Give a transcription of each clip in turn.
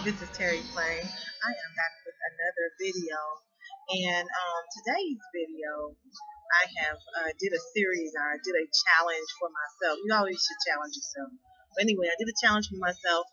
This is Terry Clay. I am back with another video, and today's video, I have did a series, or I did a challenge for myself. You always should challenge yourself. But anyway, I did a challenge for myself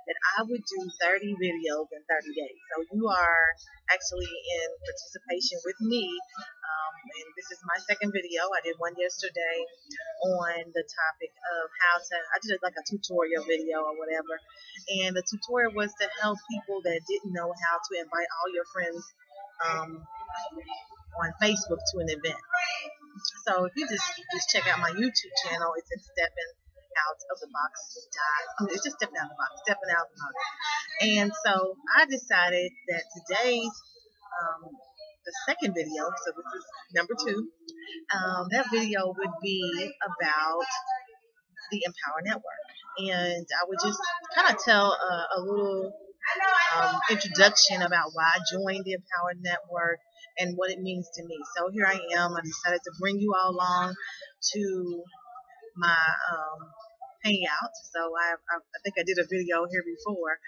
that I would do 30 videos in 30 days. So you are actually in participation with me, and this is my second video. I did one yesterday on the topic of how to. I did like a tutorial video or whatever, and the tutorial was to help people that didn't know how to invite all your friends um, on Facebook to an event. So if you just check out my YouTube channel, it's at Stepping Out of the Box. It's just stepping out of the box, stepping out of the box. And so I decided that today's the second video, so this is number two. That video would be about the Empower Network, and I would just kind of tell a little introduction about why I joined the Empower Network and what it means to me. So here I am. I decided to bring you all along to my hangout. So I think I did a video here before,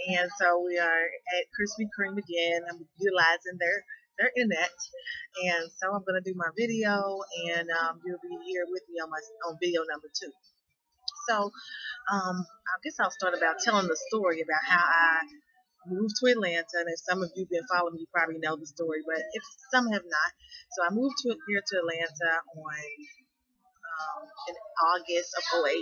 and so we are at Krispy Kreme again. I'm utilizing their internet, and so I'm gonna do my video, and you'll be here with me on video number two. So I guess I'll start about telling the story about how I moved to Atlanta, and if some of you have been following me, you probably know the story, but if some have not, so I moved here to Atlanta on in August of '08,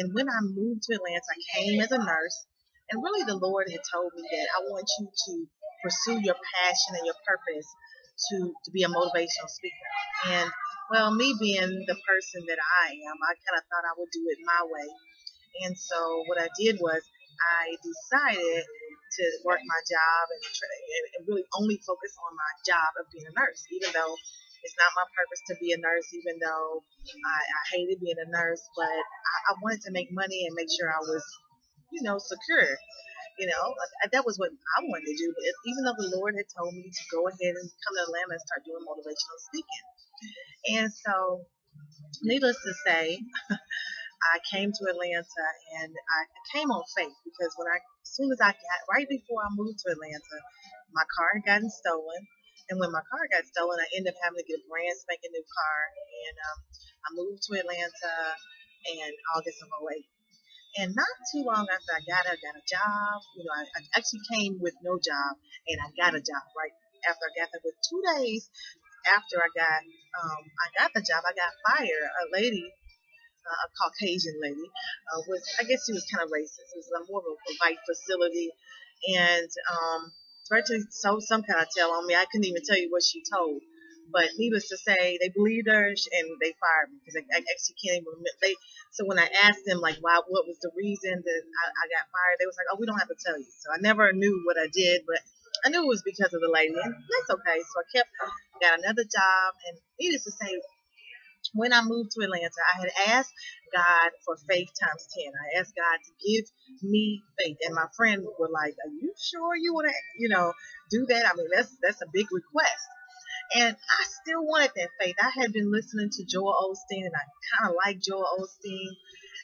and when I moved to Atlanta, I came as a nurse, and really the Lord had told me that I want you to pursue your passion and your purpose to be a motivational speaker. And well, me being the person that I am, I kind of thought I would do it my way. And so what I did was I decided to work my job and really only focus on my job of being a nurse, even though it's not my purpose to be a nurse, even though I hated being a nurse, but I wanted to make money and make sure I was, secure. That was what I wanted to do. But even though the Lord had told me to go ahead and come to Atlanta and start doing motivational speaking. And so, needless to say, I came to Atlanta, and I came on faith because as soon as I got, right before I moved to Atlanta, my car had gotten stolen. And when my car got stolen, I ended up having to get a brand spanking new car. And I moved to Atlanta in August of '08. And not too long after I got a job. I actually came with no job, and I got a job right after I got there. With 2 days after I got the job, I got fired. A lady, a Caucasian lady, I guess she was kind of racist. It was more of a white facility, and virtually so some kind of tell on me. I couldn't even tell you what she told. But needless to say, they believed her and they fired me because I actually can't even remember. So when I asked them what was the reason that I got fired, they was like, "Oh, we don't have to tell you." So I never knew what I did, but I knew it was because of the lady, and that's okay. So I got another job, and needless to say, when I moved to Atlanta, I had asked God for faith times 10. I asked God to give me faith, and my friend were like, "Are you sure you want to, do that? I mean, that's a big request." And I still wanted that faith. I had been listening to Joel Osteen, and I kind of like Joel Osteen,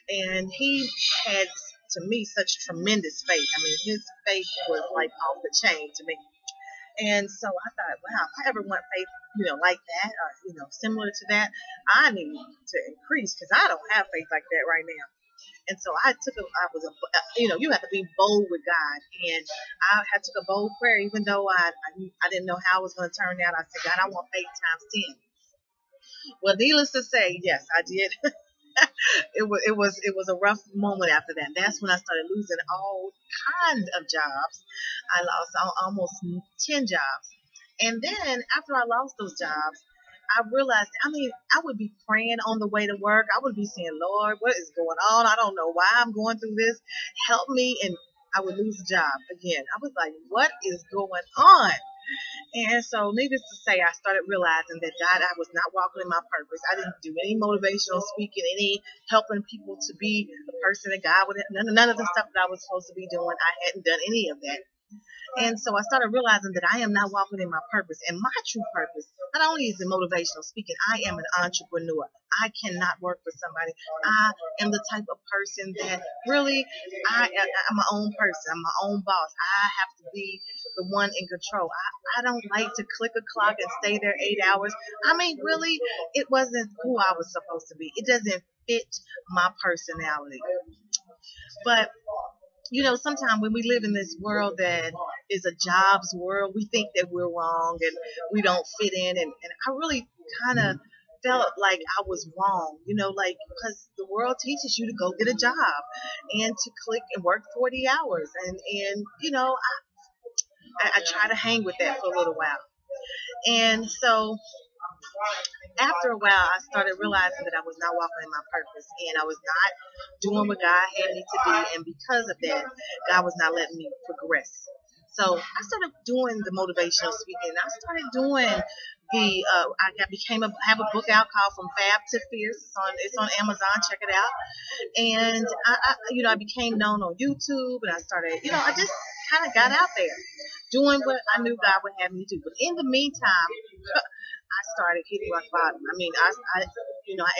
and he had to me such tremendous faith. I mean, his faith was like off the chain to me. And so I thought, wow, if I ever want faith, like that, or similar to that, I need to increase because I don't have faith like that right now. And so you have to be bold with God, and I took a bold prayer, even though I didn't know how it was going to turn out. I said, God, I want faith times 10. Well, needless to say, yes, I did. It was a rough moment after that. That's when I started losing all kinds of jobs. I lost almost 10 jobs. And then after I lost those jobs, I realized, I would be praying on the way to work. I would be saying, "Lord, what is going on? I don't know why I'm going through this. Help me." And I would lose a job again. I was like, what is going on? And so, needless to say, I started realizing that God, I was not walking in my purpose. I didn't do any motivational speaking, any helping people to be the person that God would have. None of the stuff that I was supposed to be doing. I hadn't done any of that. And so I started realizing that I am not walking in my purpose. And my true purpose, not only is it motivational speaking, I am an entrepreneur. I cannot work for somebody. I am the type of person that really, I'm my own person. I'm my own boss. I have to be the one in control. I don't like to click a clock and stay there 8 hours. I mean, really, it wasn't who I was supposed to be. It doesn't fit my personality. But sometimes when we live in this world that is a jobs world, we think that we're wrong and we don't fit in. And I really kind of felt like I was wrong, like because the world teaches you to go get a job and to click and work 40 hours. And I try to hang with that for a little while. And so after a while, I started realizing that I was not walking in my purpose and I was not doing what God had me to do. And because of that, God was not letting me progress. So I started doing the motivational speaking. I started doing have a book out called From Fab to Fierce. It's on Amazon. Check it out. And I became known on YouTube, and I started, I just kind of got out there doing what I knew God would have me do. But in the meantime, I started hitting rock bottom. I mean, I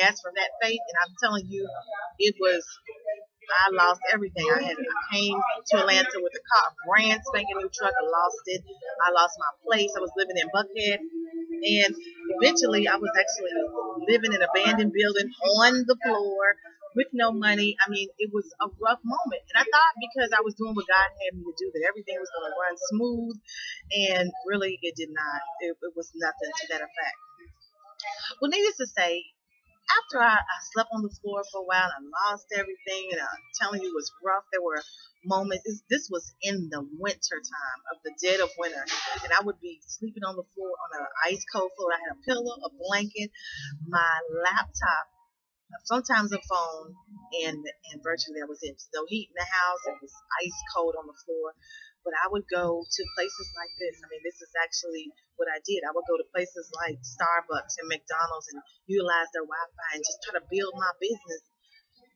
asked for that faith, and I'm telling you, I lost everything. I came to Atlanta with a car, brand spanking new truck. I lost it. I lost my place. I was living in Buckhead. And eventually, I was actually living in an abandoned building on the floor with no money. I mean, it was a rough moment. And I thought because I was doing what God had me to do, that everything was going to run smooth. And really, it did not. It was nothing to that effect. Well, needless to say, after I slept on the floor for a while and I lost everything, and I'm telling you, it was rough. There were moments. This was in the winter time of the dead of winter, and I would be sleeping on the floor on an ice cold floor. I had a pillow, a blanket, my laptop, sometimes a phone, and virtually that was it. No heat in the house. It was ice cold on the floor. But I would go to places like this. I mean, this is actually what I did. I would go to places like Starbucks and McDonald's and utilize their Wi-Fi and just try to build my business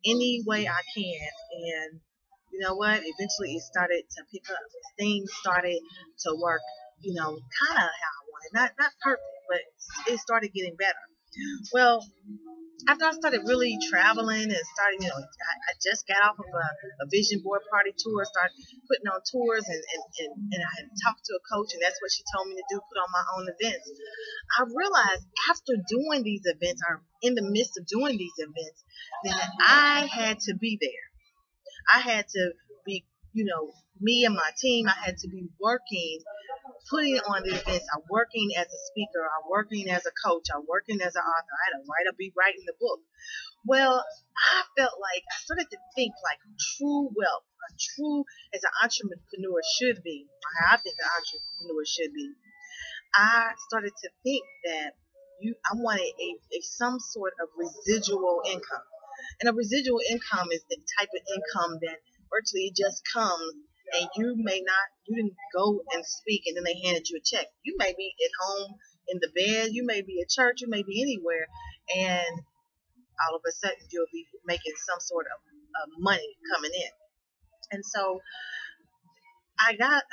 any way I can. And you know what? Eventually, it started to pick up. Things started to work, kind of how I wanted. Not perfect, but it started getting better. Well, after I started really traveling and starting, I just got off of a vision board party tour, started putting on tours, and I had talked to a coach, and that's what she told me to do, put on my own events. I realized after doing these events, or in the midst of doing these events, that I had to be there. I had to be, me and my team, I had to be working, putting on these events. I'm working as a speaker. I'm working as a coach. I'm working as an author. I had to be writing the book. Well, I felt like I started to think like true wealth, as an entrepreneur should be, or how I think an entrepreneur should be. I started to think that I wanted some sort of residual income. And a residual income is the type of income that virtually just comes, and you didn't go and speak and then they handed you a check. You may be at home in the bed, you may be at church, you may be anywhere, and all of a sudden you'll be making some sort of money coming in. And so I got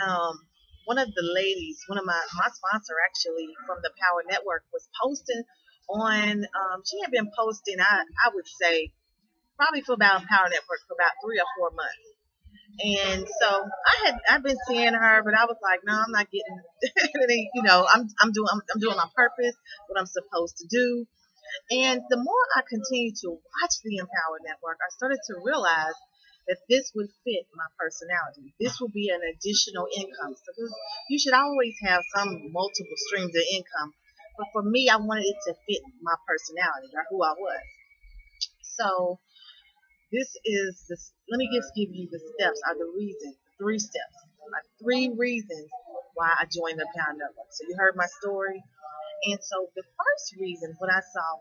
one of the ladies, one of my sponsor actually from the Power Network, was posting on, she had been posting, I would say, probably for about Power Network for about 3 or 4 months. And so I've been seeing her, but I was like, no, I'm not getting any, I'm doing my purpose, what I'm supposed to do. And the more I continued to watch the Empower Network, I started to realize that this would fit my personality. This would be an additional income. So you should always have some multiple streams of income. But for me, I wanted it to fit my personality or who I was. So let me just give you the steps, or the reason, 3 steps, 3 reasons why I joined the Power Network. So you heard my story. And so the first reason, what I saw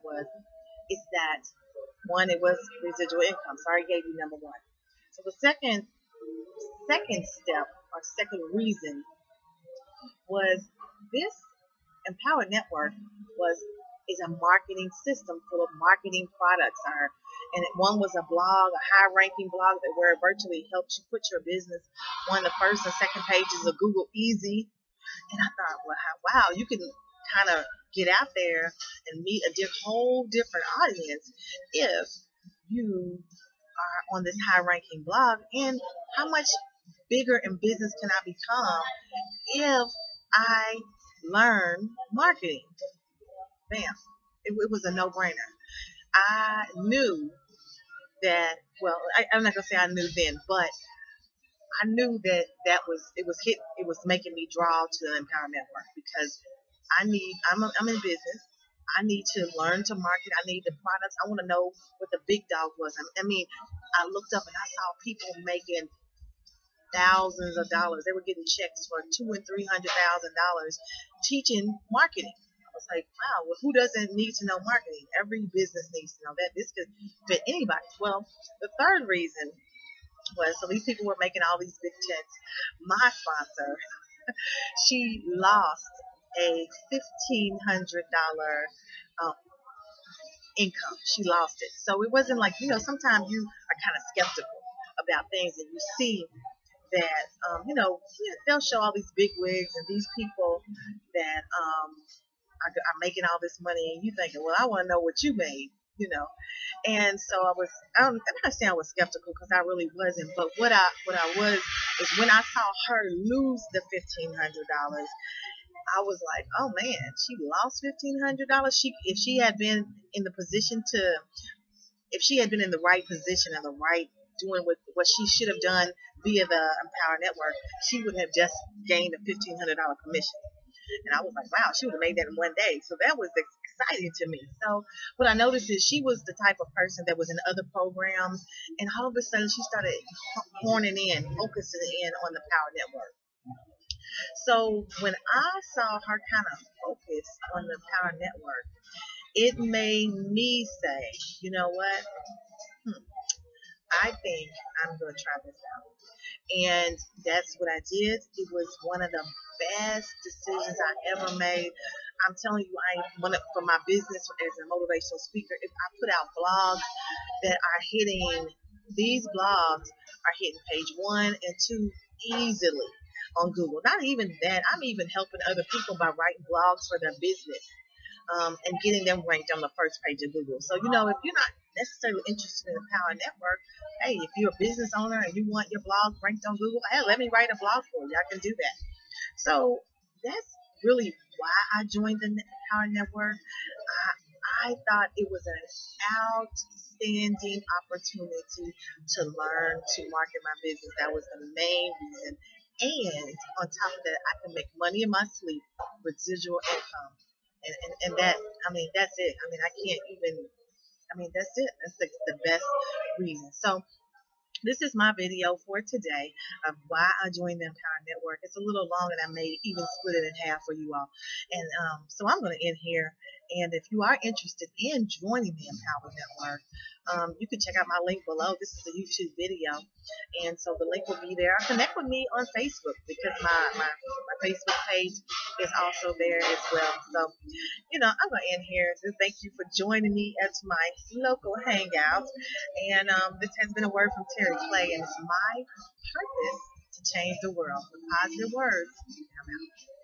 is that, one, it was residual income. So I already gave you number 1. So the second step, or second reason, was this Empower Network was is a marketing system full of marketing products. And one was a blog, a high-ranking blog that where it virtually helps you put your business on the first and second pages of Google Easy. And I thought, well, wow, you can kind of get out there and meet a whole different audience if you are on this high-ranking blog. And how much bigger in business can I become if I learn marketing? Bam. It was a no-brainer. I knew that, well, I'm not going to say I knew then, but I knew that it was making me draw to the Empower Network because I'm in business. I need to learn to market. I need the products. I want to know what the big dog was. I mean, I looked up and I saw people making thousands of dollars. They were getting checks for $200,000 and $300,000 teaching marketing. I was like, wow, well, who doesn't need to know marketing? Every business needs to know that. This could fit anybody. Well, the third reason was, so these people were making all these big checks. My sponsor, she lost a $1,500 um, income. She lost it. So it wasn't like, sometimes you are kind of skeptical about things and you see that, they'll show all these big wigs and these people that are making all this money, and you thinking, well, I want to know what you made. And so I'm not saying I was skeptical because I really wasn't, but what I was is when I saw her lose the $1,500, I was like, oh man, she lost $1,500. If she had been in the position if she had been in the right position and the right doing what she should have done via the Empower Network, she would have just gained a $1,500 commission. And I was like, wow, she would have made that in one day. So that was exciting to me. So what I noticed is she was the type of person that was in other programs, and all of a sudden she started focusing in on the Power Network. So when I saw her kind of focus on the Power Network, it made me say, you know what? I think I'm going to try this out. And that's what I did. It was one of the best decisions I ever made. I'm telling you, for my business as a motivational speaker, if I put out blogs that are these blogs are hitting page 1 and 2 easily on Google. Not even that, I'm even helping other people by writing blogs for their business. And getting them ranked on the first page of Google. So, if you're not necessarily interested in the Power Network, hey, if you're a business owner and you want your blog ranked on Google, hey, let me write a blog for you. I can do that. So that's really why I joined the Power Network. I thought it was an outstanding opportunity to learn to market my business. That was the main reason. And on top of that, I can make money in my sleep, residual income. And that's it. That's it. That's the best reason. So this is my video for today of why I joined the Empower Network. It's a little long and I may even split it in half for you all. And so I'm going to end here. And if you are interested in joining the Empower Network, you can check out my link below. This is a YouTube video. And so the link will be there. Connect with me on Facebook because my Facebook page is also there as well. So, I'm going to end here. So thank you for joining me at my local hangout. And this has been a word from Terry Clay, and it's my purpose to change the world with positive words. I'm out.